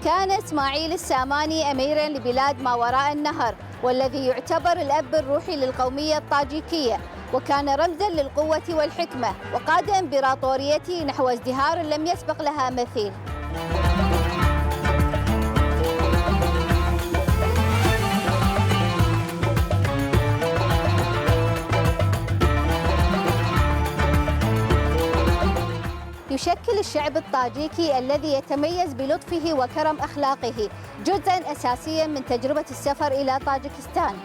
كان إسماعيل الساماني أميراً لبلاد ما وراء النهر، والذي يعتبر الأب الروحي للقومية الطاجيكية، وكان رمزاً للقوة والحكمة، وقاد إمبراطوريته نحو ازدهار لم يسبق لها مثيل. يشكل الشعب الطاجيكي الذي يتميز بلطفه وكرم أخلاقه جزءاً أساسياً من تجربة السفر إلى طاجكستان.